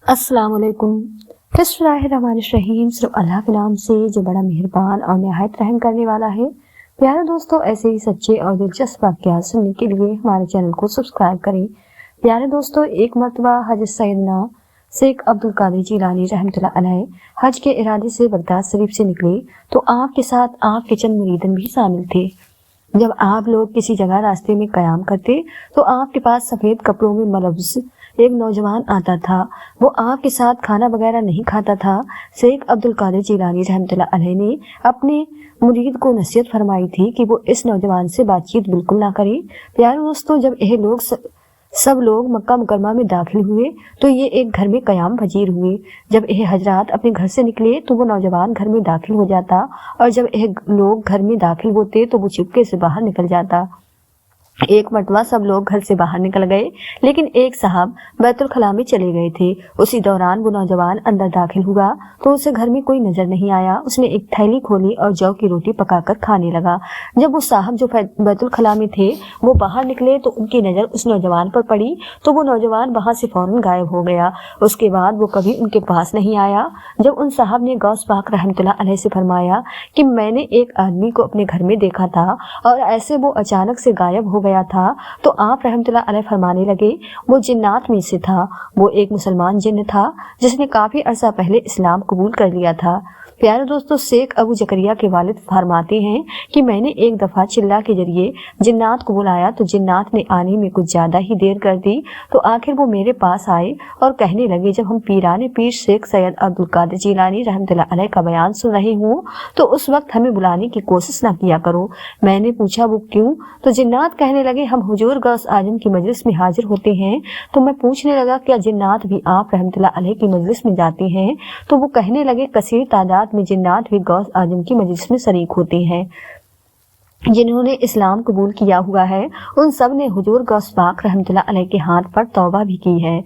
अस्सलाम वालेकुम। बिस्मिल्लाहिर्रहमानिर्रहीम। सिर्फ अल्लाह के नाम से जो बड़ा मेहरबान और निहायत रहम करने वाला है। प्यारे दोस्तों, ऐसे ही सच्चे और दिलचस्प वाक़यात सुनने के लिए हमारे चैनल को सब्सक्राइब करें। प्यारे दोस्तों, एक मरतबा हज़रत सैयदना शेख अब्दुल कादिर जिलानी रहमतुल्लाह अलैह हज के इरादे से बगदाद शरीफ से निकले तो आपके साथ आपके चंद मुरीदन भी शामिल थे। जब आप लोग किसी जगह रास्ते में कयाम करते तो आपके पास सफ़ेद कपड़ों में मलबस एक नौजवान आता था। वो आपके साथ खाना वगैरह नहीं खाता था। शेख अब्दुल कादिर जिलानी रहमतुल्लाह अलैह ने अपने मुरीद को नसीहत फरमाई थी कि वो इस नौजवान से बातचीत बिल्कुल ना करे। प्यारे दोस्तों, जब यह लोग सब लोग मक्का मुकरमा में दाखिल हुए तो ये एक घर में कयाम पजीर हुए। जब यह हजरात अपने घर से निकले तो वो नौजवान घर में दाखिल हो जाता और जब यह लोग घर में दाखिल होते तो वो चुपके से बाहर निकल जाता। एक मरतबा सब लोग घर से बाहर निकल गए, लेकिन एक साहब बैतुल खला में चले गए थे। उसी दौरान वो नौजवान अंदर दाखिल हुआ तो उसे घर में कोई नजर नहीं आया। उसने एक थैली खोली और जौ की रोटी पकाकर खाने लगा। जब वो साहब जो बैतुल खला में थे वो बाहर निकले तो उनकी नजर उस नौजवान पर पड़ी तो वो नौजवान वहां से फौरन गायब हो गया। उसके बाद वो कभी उनके पास नहीं आया। जब उन साहब ने गौस पाक रहमतुल्लाह अलैह से फरमाया कि मैंने एक आदमी को अपने घर में देखा था और ऐसे वो अचानक से गायब हो गया था, तो आप रहमतुल्लाह अलैह फरमाने लगे वो जिन्नात में से था। वो एक मुसलमान जिन्न था जिसने काफी अरसा पहले इस्लाम कबूल कर लिया था। प्यारे दोस्तों, शेख अबू जकरिया के वालिद फरमाते हैं कि मैंने एक दफा चिल्ला के जरिए जिन्नात को बुलाया तो जिन्नात ने आने में कुछ ज्यादा ही देर कर दी। तो आखिर वो मेरे पास आए और कहने लगे जब हम पीराने पीर शेख सैयद अब्दुल कादिर जिलानी रहमतुल्लाह अलैह का बयान सुन रहे हूँ तो उस वक्त हमें बुलाने की कोशिश न किया करो। मैंने पूछा वो क्यों? तो जिन्नात कहने लगे हम हुजूर गौस आजम की मजलिस में हाजिर होते हैं। तो मैं पूछने लगा क्या जिन्नात भी आप रहमतुल्लाह अलैह की मजलिस में जाते हैं? तो वो कहने लगे कसीर तादाद में जिन्नात भी गौस आजम की मजलिस में शरीक होते हैं। जिन्होंने इस्लाम कबूल किया हुआ है उन सब ने हुजूर गौस पाक रहमतुल्लाह अलैह के हाथ पर तौबा भी की है।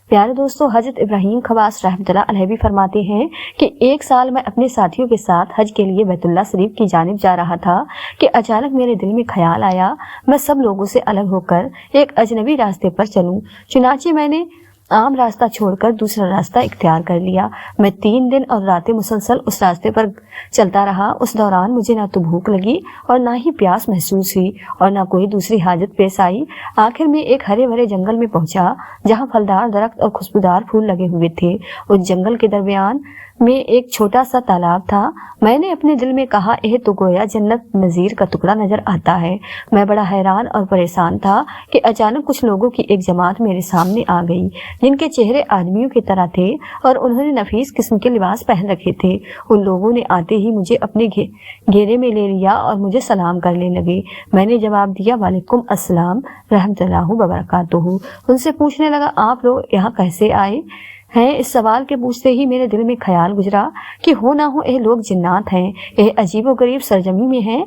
प्यारे दोस्तों, हजरत इब्राहिम खवास रहमतुल्लाह अलैह भी फरमाते हैं कि एक साल मैं अपने साथियों के साथ हज के लिए बैतुल्लाह शरीफ की जानिब जा रहा था कि अचानक मेरे दिल में ख्याल आया मैं सब लोगों से अलग होकर एक अजनबी रास्ते पर चलूं। चुनाचे मैंने आम रास्ता छोड़कर दूसरा रास्ता इख्तियार कर लिया। मैं 3 दिन और रातें मुसलसल उस रास्ते पर चलता रहा। उस दौरान मुझे ना तो भूख लगी और ना ही प्यास महसूस हुई और ना कोई दूसरी हाजत पेश आई। आखिर में एक हरे भरे जंगल में पहुंचा जहां फलदार दरख्त और खुशबूदार फूल लगे हुए थे। उस जंगल के दरमियान में एक छोटा सा तालाब था। मैंने अपने दिल में कहा यह तो गोया जन्नत नज़ीर का टुकड़ा नजर आता है। मैं बड़ा हैरान और परेशान था कि अचानक कुछ लोगों की एक जमात मेरे सामने आ गई जिनके चेहरे आदमियों की तरह थे और उन्होंने नफीस किस्म के लिबास पहन रखे थे। उन लोगों ने आते ही मुझे अपने घेरे में ले लिया और मुझे सलाम करने लगे। मैंने जवाब दिया वालेकुम अस्सलाम रहमतुल्लाहि व बरकातुहू। उनसे पूछने लगा आप लोग यहाँ कैसे आए हैं? इस सवाल के पूछते ही मेरे दिल में ख्याल गुजरा कि हो ना हो यह लोग जिन्नात हैं, यह अजीबोगरीब सरजमी में हैं।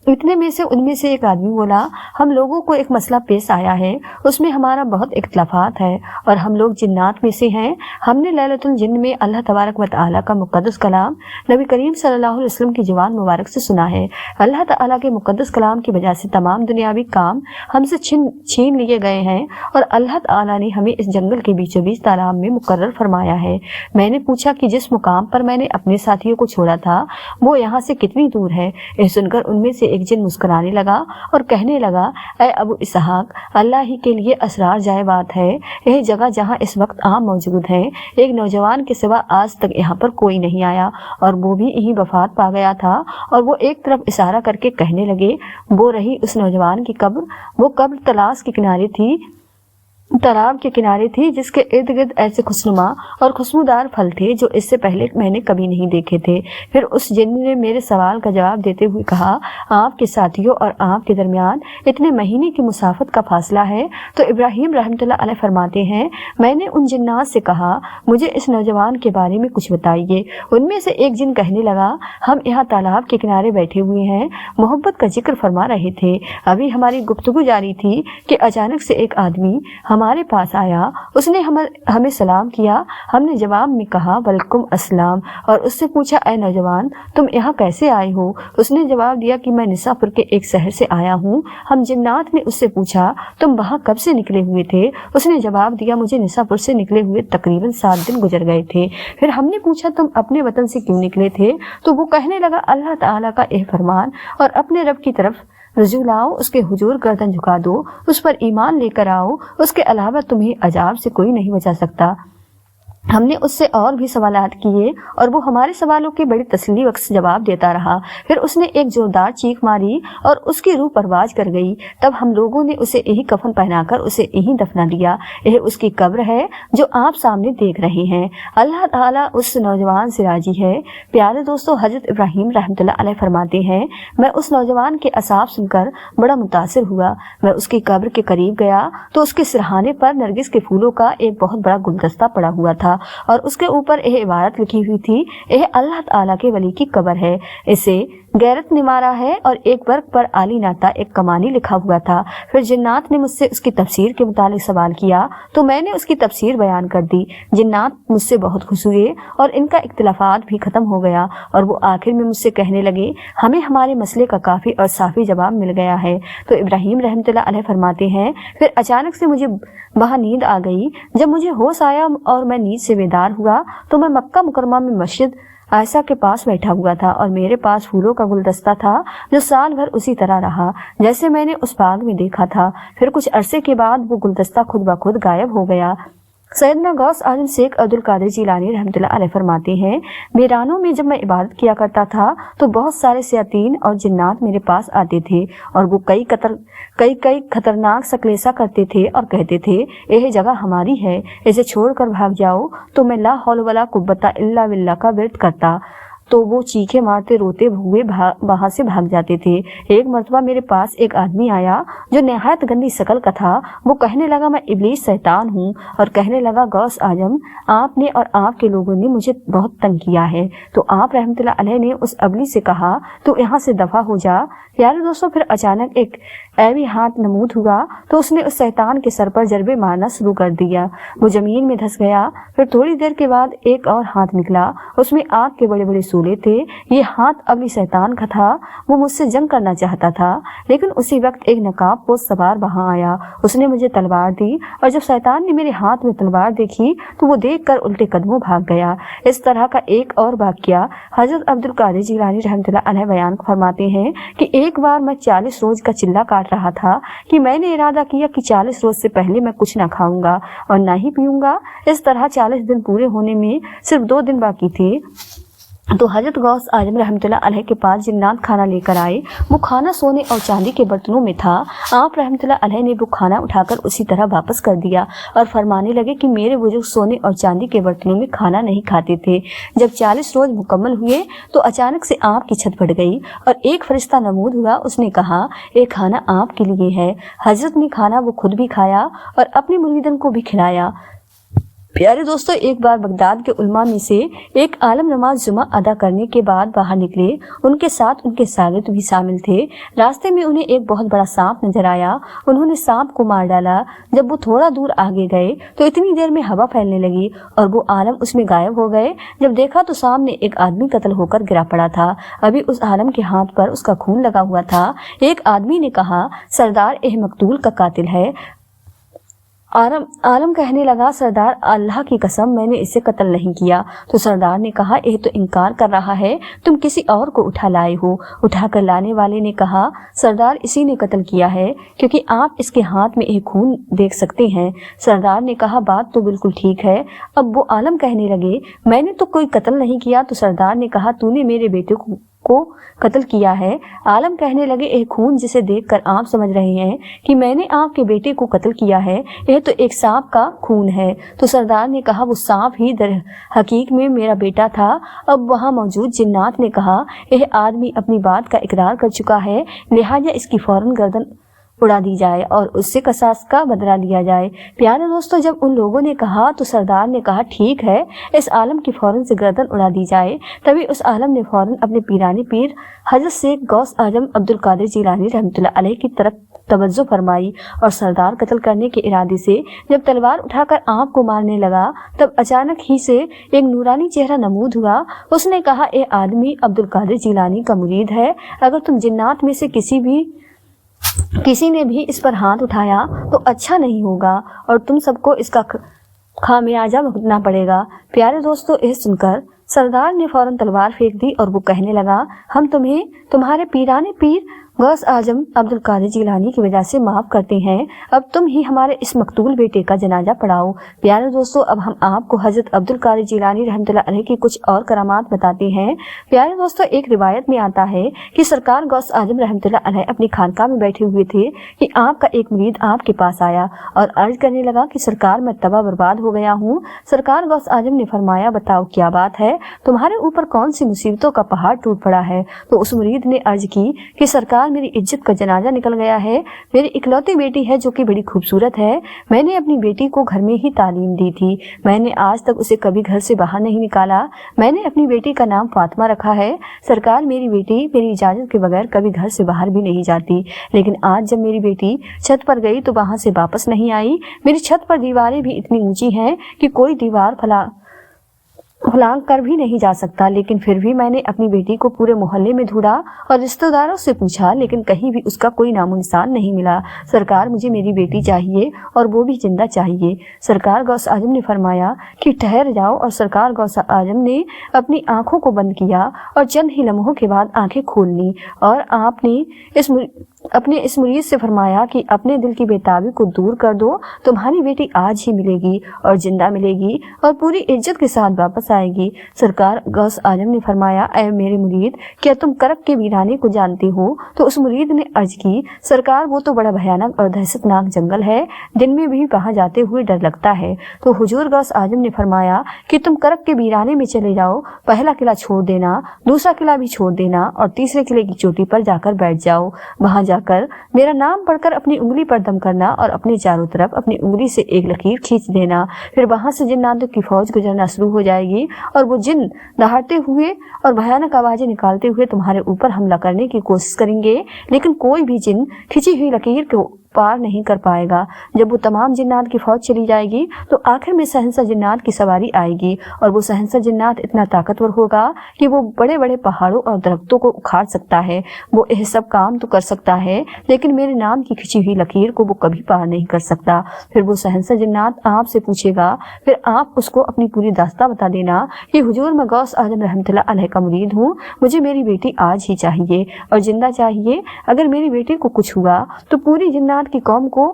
इतने में से उनमें से एक आदमी बोला हम लोगों को एक मसला पेश आया है, उसमें हमारा बहुत इख्तलाफात है और हम लोग जिन्नात में से हैं। हमने लैलतुल जिन्न में अल्लाह तबारक व तआला का मुक़द्दस कलाम नबी करीम सल्लल्लाहु अलैहि वसल्लम की ज़ुबान मुबारक से सुना है। अल्लाह तआला के मुक़द्दस कलाम की वजह से तमाम दुनियावी काम हमसे छीन लिए गए हैं और अल्लाह तआला ने हमें इस जंगल के बीचों बीच तालाब में मुकर्रर फरमाया है। मैंने पूछा कि जिस मुकाम पर मैंने अपने साथियों को छोड़ा था वो यहाँ से कितनी दूर है? यह सुनकर उनमें से एक जिन मुस्कुराने लगा और कहने लगा ऐ अबू इसहाक, अल्लाह ही के लिए असरार जाए बात है। यह जगह जहाँ इस वक्त आम मौजूद है एक नौजवान के सिवा आज तक यहाँ पर कोई नहीं आया और वो भी यही वफात पा गया था। और वो एक तरफ इशारा करके कहने लगे वो रही उस नौजवान की कब्र। वो कब्र तलाश के किनारे थी, तालाब के किनारे थी जिसके इर्द गिर्द ऐसे खुशनुमा और खुशबूदार फल थे जो इससे पहले मैंने कभी नहीं देखे थे। फिर उस जिन्न ने मेरे सवाल का जवाब देते हुए कहा आपके साथियों और आपके दरमियान इतने महीने की मुसाफत का फासला है। तो इब्राहिम रहमतुल्लाह अलैह फरमाते हैं मैंने उन जिन्नात से कहा मुझे इस नौजवान के बारे में कुछ बताइए। उनमें से एक जिन कहने लगा हम यहाँ तालाब के किनारे बैठे हुए हैं, मोहब्बत का जिक्र फरमा रहे थे। अभी हमारी गुफ्तगू जारी थी कि अचानक से एक आदमी हमारे पास आया। उसने हमें सलाम किया। हमने जवाब में कहा वलकुम अस्सलाम और उससे पूछा ऐ नौजवान तुम यहाँ कैसे आए हो? उसने जवाब दिया कि मैं निसापुर के एक शहर से आया हूँ। हम जिन्नात ने उससे पूछा तुम वहाँ कब से निकले हुए थे? उसने जवाब दिया मुझे निसापुर से निकले हुए तकरीबन 7 दिन गुजर गए थे। फिर हमने पूछा तुम अपने वतन से क्यों निकले थे? तो वो कहने लगा अल्लाह ताला का यह फरमान और अपने रब की तरफ रुजू लाओ, उसके हुजूर गर्दन झुका दो, उस पर ईमान लेकर आओ, उसके अलावा तुम्हें अजाब से कोई नहीं बचा सकता। हमने उससे और भी सवालात किए और वो हमारे सवालों के बड़ी तसल्ली बख्श जवाब देता रहा। फिर उसने एक जोरदार चीख मारी और उसकी रूह परवाज कर गई। तब हम लोगों ने उसे यही कफन पहनाकर उसे यहीं दफना दिया। यह उसकी कब्र है जो आप सामने देख रहे हैं। अल्लाह ताला उस नौजवान से राजी है। प्यारे दोस्तों, हजरत इब्राहिम रहमतुल्लाह अलैह फरमाते हैं मैं उस नौजवान के असाब सुनकर बड़ा मुतासिर हुआ। मैं उसकी कब्र के करीब गया तो उसके सिरहाने पर नरगिस के फूलों का एक बहुत बड़ा गुलदस्ता पड़ा हुआ था और उसके ऊपर यह इबारत लिखी हुई थी यह अल्लाह ताला के वली की कब्र है, इसे गैरत ने मारा है और एक वर्क पर आली नाता एक कमानी लिखा हुआ था। फिर जिन्नात ने मुझसे उसकी तफसीर के मुतालिक सवाल किया तो मैंने उसकी तफसीर बयान कर दी। जिन्नात मुझसे बहुत खुश हुए और इनका इख्तिलाफात भी खत्म हो गया और वो आखिर में मुझसे कहने लगे हमें हमारे मसले का काफी और साफी जवाब मिल गया है। तो इब्राहिम रहमतुल्लाह अलैह फरमाते हैं फिर अचानक से मुझे वहाँ नींद आ गई। जब मुझे होश आया और मैं नींद से बेदार हुआ तो मैं मक्का मुकरमा में मस्जिद आयशा के पास बैठा हुआ था और मेरे पास फूलों का गुलदस्ता था जो साल भर उसी तरह रहा जैसे मैंने उस बाग में देखा था। फिर कुछ अरसे के बाद वो गुलदस्ता खुद ब खुद गायब हो गया। सैयदना गौस आजम शेख अब्दुल कादिर जिलानी रहमतुल्लाह अलैह फरमाते हैं वीरानों में जब मैं इबादत किया करता था तो बहुत सारे शयातीन और जिन्नात मेरे पास आते थे और वो कई खतरनाक सकलेसा करते थे और कहते थे यह जगह हमारी है, इसे छोड़कर भाग जाओ। तो मैं ला हौल वला कुव्वता इल्ला बिल्लाह का विर्द करता तो वो चीखे मारते रोते हुए वहां से भाग जाते थे। एक मर्तबा मेरे पास एक आदमी आया जो निहायत गंदी शकल का था। वो कहने लगा मैं इब्लीस शैतान हूँ और कहने लगा गौस आजम आपने और आपके लोगों ने मुझे बहुत तंग किया है। तो आप रहमतुल्लाह अलैह ने उस अबली से कहा तो यहाँ से दफा हो जा। प्यारे दोस्तों, फिर अचानक एक ऐवी हाथ नमूद हुआ तो उसने उस शैतान के सर पर जरबे मारना शुरू कर दिया। वो जमीन में धंस गया। फिर थोड़ी देर के बाद एक और हाथ निकला, उसमें आग के बड़े बड़े सूले थे। ये हाथ अबली शैतान का था। वो मुझसे जंग करना चाहता था लेकिन उसी वक्त एक नकाब पोश सवार वहां आया। उसने मुझे तलवार दी और जब शैतान ने मेरे हाथ में तलवार देखी तो वो देखकर उल्टे कदमों भाग गया। इस तरह का एक और वाकया हजरत अब्दुल कादिर जिलानी रहमतुल्लाह अलैह बयान फरमाते हैं कि एक बार मैं 40 रोज का चिल्ला काट रहा था कि मैंने इरादा किया कि 40 रोज से पहले मैं कुछ ना खाऊंगा और ना ही पीऊंगा। इस तरह 40 दिन पूरे होने में सिर्फ 2 दिन बाकी थे तो हजरत गौस आजम रहमतुल्लाह अलैह के पास जिन्नात खाना लेकर आए। वो खाना सोने और चांदी के बर्तनों में था। आप रहमतुल्लाह अलैह ने वो खाना उठाकर उसी तरह वापस कर दिया और फरमाने लगे कि मेरे बुजुर्ग सोने और चांदी के बर्तनों में खाना नहीं खाते थे। जब 40 रोज मुकम्मल हुए तो अचानक से आग की छत फट गई और एक फरिश्ता नमूद हुआ। उसने कहा ये खाना आपके लिए है। हजरत ने खाना वो खुद भी खाया और अपने मुरीदन को भी खिलाया। प्यारे दोस्तों, एक बार बगदाद के उलमा में से एक आलम नमाज जुमा अदा करने के बाद बाहर निकले। उनके साथ उनके शागिर्द भी शामिल थे। रास्ते में उन्हें एक बहुत बड़ा सांप नजर आया। उन्होंने सांप को मार डाला। जब वो थोड़ा दूर आगे गए तो इतनी देर में हवा फैलने लगी और वो आलम उसमें गायब हो गए। जब देखा तो सामने एक आदमी कत्ल होकर गिरा पड़ा था। अभी उस आलम के हाथ पर उसका खून लगा हुआ था। एक आदमी ने कहा सरदार यह मकतूल का कातिल है। आलम कहने लगा सरदार अल्लाह की कसम मैंने इसे कत्ल नहीं किया। तो सरदार ने कहा यह तो इनकार कर रहा है, तुम किसी और को उठा लाए हो। उठा कर लाने वाले ने कहा सरदार इसी ने कत्ल किया है क्योंकि आप इसके हाथ में एक खून देख सकते हैं। सरदार ने कहा बात तो बिल्कुल ठीक है। अब वो आलम कहने लगे मैंने तो कोई कत्ल नहीं किया। तो सरदार ने कहा तूने मेरे बेटे को कत्ल किया है। आलम कहने लगे एक खून जिसे देखकर आप समझ रहे हैं कि मैंने आपके बेटे को कत्ल किया है, यह तो एक सांप का खून है। तो सरदार ने कहा वो सांप ही दर हकीक में मेरा बेटा था। अब वहां मौजूद जिन्नात ने कहा यह आदमी अपनी बात का इकरार कर चुका है, लिहाजा इसकी फौरन गर्दन उड़ा दी जाए और उससे कसास का बदला लिया जाए। प्यारे दोस्तों, जब उन लोगों ने कहा तो सरदार ने कहा ठीक है, इस आलम की फौरन से गर्दन उड़ा दी जाए। तभी उस आलम ने फौरन अपने पीरानी पीर हजरत शेख गौस आजम अब्दुल कादिर जिलानी रहमतुल्लाह अलैह की तरफ तवज्जो फरमाई और सरदार कत्ल करने के इरादे से जब तलवार उठाकर आप को मारने लगा तब अचानक ही से एक नूरानी चेहरा नमूद हुआ। उसने कहा, ए आदमी अब्दुल कादिर जिलानी का मुरीद है। अगर तुम जिन्नात में से किसी ने भी इस पर हाथ उठाया तो अच्छा नहीं होगा और तुम सबको इसका खामियाजा भुगतना पड़ेगा। प्यारे दोस्तों, यह सुनकर सरदार ने फौरन तलवार फेंक दी और वो कहने लगा, हम तुम्हें तुम्हारे पीराने पीर गौस आजम अब्दुल कादिर जिलानी की वजह से माफ करते हैं। अब तुम ही हमारे इस मकतूल बेटे का जनाजा पढ़ाओ। प्यारे दोस्तों, अब हम आपको हजरत अब्दुल कादिर जिलानी रहमतुल्लाह अलैह की कुछ और करामात बताते हैं। प्यारे दोस्तों, एक रिवायत में आता है कि सरकार गौस आजम रहमतुल्लाह अलैह अपनी खानकाह में बैठे हुए थे कि आपका एक मुरीद आपके पास आया और अर्ज करने लगा कि सरकार, मैं तबाह बर्बाद हो गया हूँ। सरकार गौस आजम ने फरमाया, बताओ क्या बात है, तुम्हारे ऊपर कौन सी मुसीबतों का पहाड़ टूट पड़ा है। तो उस मुरीद ने अर्ज की कि सरकार, मेरी इज्जत का जनाजा निकल गया है। मेरी इकलौती बेटी है जो कि बड़ी खूबसूरत है। मैंने अपनी बेटी को घर में ही तालीम दी थी। मैंने आज तक उसे कभी घर से बाहर नहीं निकाला। मैंने अपनी बेटी का नाम फातिमा रखा है। सरकार, मेरी बेटी मेरी इजाजत के बगैर कभी घर से बाहर भी नहीं जाती, लेकिन आज जब मेरी बेटी छत पर गई तो वहां से वापस नहीं आई। मेरी छत पर दीवारें भी इतनी ऊंची हैं कि कोई दीवार फलांग कर भी नहीं जा सकता, लेकिन फिर भी मैंने अपनी बेटी को पूरे मोहल्ले में ढूंढा और रिश्तेदारों से पूछा, लेकिन कहीं भी उसका कोई नामो निशान नहीं मिला। सरकार, मुझे मेरी बेटी चाहिए और वो भी जिंदा चाहिए। सरकार गौस आजम ने फरमाया कि ठहर जाओ, और सरकार गौस आजम ने अपनी आंखों को बंद किया और चंद ही लम्हों के बाद आंखें खोल ली और आपने अपने इस मुरीद से फरमाया कि अपने दिल की बेताबी को दूर कर दो। तुम्हारी बेटी आज ही मिलेगी और जिंदा मिलेगी और पूरी इज्जत के साथ वापस आएगी। सरकार गौस आजम ने फरमाया, ऐ मेरे मुरीद, क्या तुम करक के वीराने को जानते हो? तो उस मुरीद ने अर्ज की, सरकार, वो तो बड़ा भयानक और दहशतनाक जंगल है, दिन में भी वहां जाते हुए डर लगता है। तो हुजूर गौस आजम ने फरमाया कि तुम करक के वीराने में चले जाओ, पहला किला छोड़ देना, दूसरा किला भी छोड़ देना और तीसरे किले की चोटी पर जाकर बैठ जाओ। वहां जाकर मेरा नाम पढ़कर अपनी उंगली पर दम करना और अपने चारों तरफ अपनी उंगली से एक लकीर खींच देना। फिर वहां से जिन्नातों की फौज गुजरना शुरू हो जाएगी और वो जिन दहाड़ते हुए और भयानक आवाजें निकालते हुए तुम्हारे ऊपर हमला करने की कोशिश करेंगे, लेकिन कोई भी जिन खिंची हुई लकीर को पार नहीं कर पाएगा। जब वो तमाम जिन्नात की फौज चली जाएगी तो आखिर में सहंसा जिन्नात की सवारी आएगी और वो सहंसा जिन्नात इतना ताकतवर होगा कि वो बड़े बड़े पहाड़ों और दरख्तों को उखाड़ सकता है। वो यह सब काम तो कर सकता है, लेकिन मेरे नाम की खिंची हुई लकीर को वो कभी पार नहीं कर सकता। फिर वो सहंसा जिन्नात आपसे पूछेगा, फिर आप उसको अपनी पूरी दास्तां बता देना कि हुजूर, मैं गौस आजम रहमतुल्लाह अलैह का मुरीद हूँ, मुझे मेरी बेटी आज ही चाहिए और जिंदा चाहिए। अगर मेरी बेटी को कुछ हुआ तो पूरी जिन्नात की कौम को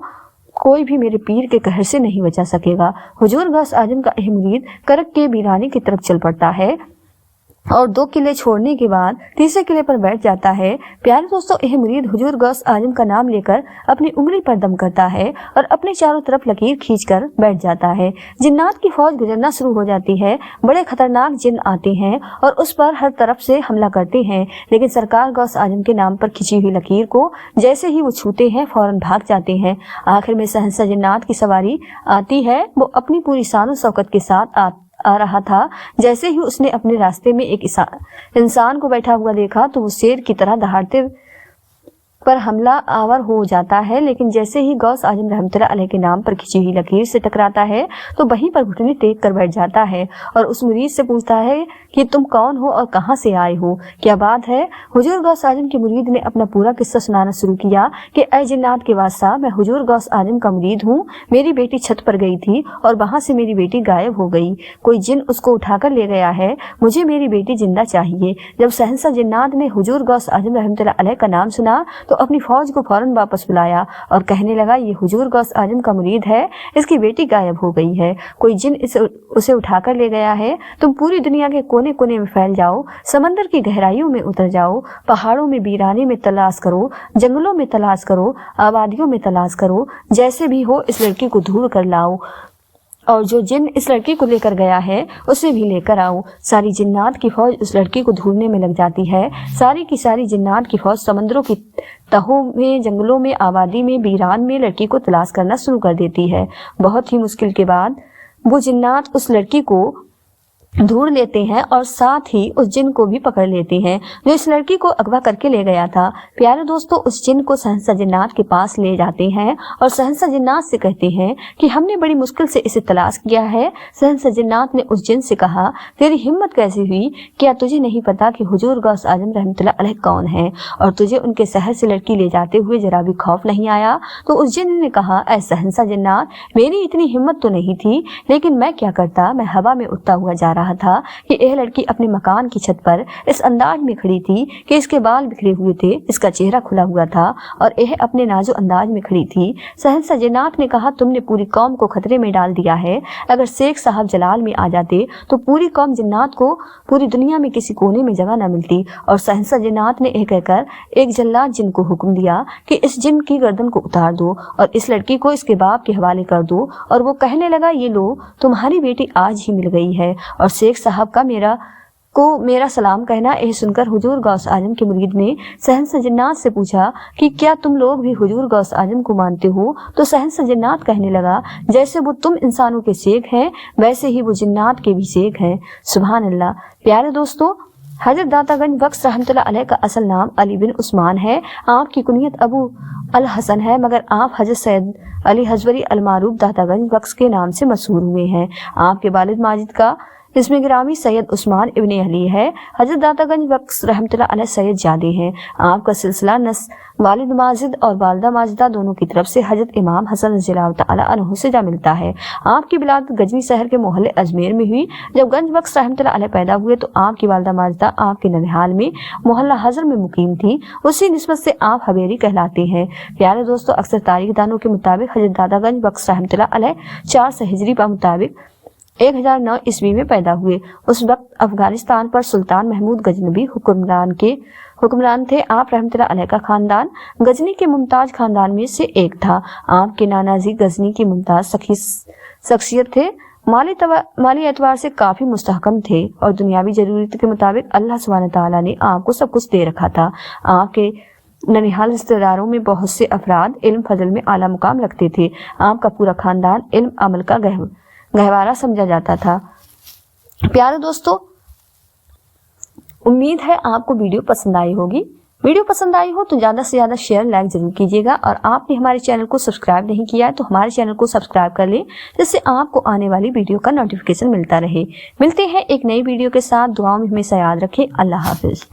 कोई भी मेरे पीर के कहर से नहीं बचा सकेगा। हुजूर गौस आजम का यह मुरीद करक के वीराने की तरफ चल पड़ता है और 2 किले छोड़ने के बाद तीसरे किले पर बैठ जाता है। प्यारे दोस्तों, यह मुरीद हुजूर गौस आजम का नाम लेकर अपनी उंगली पर दम करता है और अपने चारों तरफ लकीर खींचकर बैठ जाता है। जिन्नात की फौज गुजरना शुरू हो जाती है। बड़े खतरनाक जिन आते हैं और उस पर हर तरफ से हमला करते हैं, लेकिन सरकार गौस आजम के नाम पर खिंची हुई लकीर को जैसे ही वो छूते हैं फौरन भाग जाते हैं। आखिर में सहंसा जिन्नात की सवारी आती है। वो अपनी पूरी शान और शौकत के साथ आ रहा था। जैसे ही उसने अपने रास्ते में एक इंसान को बैठा हुआ देखा तो वो शेर की तरह दहाड़ते पर हमला आवर हो जाता है, लेकिन जैसे ही गौस आजम रहमतुल्लाह अलैह के नाम पर खिंची हुई लकीर से टकराता है तो वहीं पर घुटने टेक कर बैठ जाता है और उस मुरीद से पूछता है कि तुम कौन हो और कहां से आए हो, क्या बात है? हुजूर गौस आजम के मुरीद ने अपना पूरा किस्सा सुनाना शुरू किया कि ऐ जिन्नात के बादशाह, मैं हुजूर गौस आजम का मुरीद हूँ। मेरी बेटी छत पर गई थी और वहां से मेरी बेटी गायब हो गई। कोई जिन उसको उठाकर ले गया है। मुझे मेरी बेटी जिंदा चाहिए। जब सहंसा जिन्नात ने हुजूर गौस आजम रहमतुल्लाह अलैह का नाम सुना तो अपनी फौज को फौरन वापस बुलाया और कहने लगा, ये हुजूर गौस आजम का मुरीद है, इसकी बेटी गायब हो गई है। कोई जिन उसे उठाकर ले गया है। तुम पूरी दुनिया के कोने कोने में फैल जाओ, समंदर की गहराइयों में उतर जाओ, पहाड़ों में वीराने में तलाश करो, जंगलों में तलाश करो, आबादियों में तलाश करो, जैसे भी हो इस लड़की को ढूंढ कर लाओ और जो जिन इस लड़की को लेकर गया है उसे भी लेकर आओ। सारी जिन्नात की फौज उस लड़की को ढूंढने में लग जाती है। सारी की सारी जिन्नात की फौज समंदरों की तहों में, जंगलों में, आबादी में, वीरान में लड़की को तलाश करना शुरू कर देती है। बहुत ही मुश्किल के बाद वो जिन्नात उस लड़की को ढूंढ लेते हैं और साथ ही उस जिन को भी पकड़ लेते हैं जो इस लड़की को अगवा करके ले गया था। प्यारे दोस्तों, उस जिन को सहंसा जिन्नात के पास ले जाते हैं और सहंसा जिन्नात से कहते हैं कि हमने बड़ी मुश्किल से इसे तलाश किया है। सहंसा जिन्नात ने उस जिन से कहा, तेरी हिम्मत कैसी हुई? क्या तुझे नहीं पता कि हुजूर गौस आजम रहमतुल्लाह अलैह कौन है और तुझे उनके शहर से लड़की ले जाते हुए जरा भी खौफ नहीं आया? तो उस जिन ने कहा, ऐ सहंसा जिन्नात, मेरी इतनी हिम्मत तो नहीं थी, लेकिन मैं क्या करता, मैं हवा में उड़ता हुआ जा रहा था कि यह लड़की अपने मकान की छत पर इस अंदाज में खड़ी थी कि इसके बाल बिखरे हुए थे, इसका चेहरा खुला हुआ था और यह अपने नाजो अंदाज में खड़ी थी। सहंसा जिन्नात ने कहा, तुमने पूरी कौम को खतरे में डाल दिया है। अगर शेख साहब जलाल में आ जाते तो पूरी कौम जिन्नात को पूरी दुनिया में किसी कोने में जगह न मिलती। और सहंसा जिन्नात ने यह कहकर एक जल्लाद जिन को हुक्म दिया कि इस जिन की गर्दन को उतार दो और इस लड़की को इसके बाप के हवाले कर दो। और वो कहने लगा, ये लो, तुम्हारी बेटी आज ही मिल गई है और शेख साहब का मेरा सलाम कहना। यह सुनकर हुजूर गौस आजम के मुरीद ने सहंसा जिन्नात से पूछा कि क्या तुम लोग भी हुजूर गौस आजम को मानते हो? तो सहंसा जिन्नात कहने लगा, जैसे वो तुम इंसानों के शेख हैं वैसे ही वो जिन्नात के भी शेख हैं। सुभान अल्लाह। प्यारे दोस्तों, हजरत दातागंज बख्श रहमतुल्लाह अलैह का असल नाम अली बिन उस्मान है। आपकी कुनियत अबू अल हसन है, मगर आप हजरत सैयद अली हजवरी अल मारूफ दातागंज बख्श के नाम से मशहूर हुए हैं। आपके वालिद माजिद का इसमें गिरामी सैयद उस्मान इब्ने अली है। हजरत दातागंज बख्श रहमतुल्लाह अलैह सैयद जादे हैं। आपका सिलसिला नस वालिद माजिद और वालिदा माजिदा दोनों की तरफ से हजरत इमाम हसन रज़ियल्लाहु तआला अन्हु से जा मिलता है। आपकी विलादत गजनी शहर के मोहल्ले अजमेर में हुई। जब गंज बख्श रहमतुल्लाह अलैह पैदा हुए तो आपकी वालिदा माजिदा आपके ननिहाल में मोहल्ला हजर में मुकीम थी। उसी निस्बत से आप हवेरी कहलाते हैं। प्यारे दोस्तों, अक्सर तारीख दानों के मुताबिक हजरत दातागंज बख्श रहमतुल्लाह अलैह 400 हिजरी के मुताबिक 1009 ईस्वी में पैदा हुए। उस वक्त अफगानिस्तान पर सुल्तान महमूद गजनबी हुक्मरान थे। आप रहमतुल्लाह अलैह का खानदान गजनी के मुमताज खानदान में से एक था। आपके नाना जी गजनी की मुमताज शख्सियत थे। माली एतबार से काफी मुस्तहकम थे और दुनियावी जरूरत के मुताबिक अल्लाह सुब्हानहू तआला ने आपको सब कुछ दे रखा था। आपके ननिहाल रिश्तेदारों में बहुत से अफराद इल्म फजल में आला मुकाम रखते थे। आपका पूरा खानदान इल्म अमल का गहवारा समझा जाता था। प्यारे दोस्तों, उम्मीद है आपको वीडियो पसंद आई होगी। वीडियो पसंद आई हो तो ज्यादा से ज्यादा शेयर लाइक जरूर कीजिएगा और आपने हमारे चैनल को सब्सक्राइब नहीं किया है तो हमारे चैनल को सब्सक्राइब कर लें, जिससे आपको आने वाली वीडियो का नोटिफिकेशन मिलता रहे। मिलते हैं एक नई वीडियो के साथ। दुआओं में हमेशा याद रखें। अल्लाह हाफिज।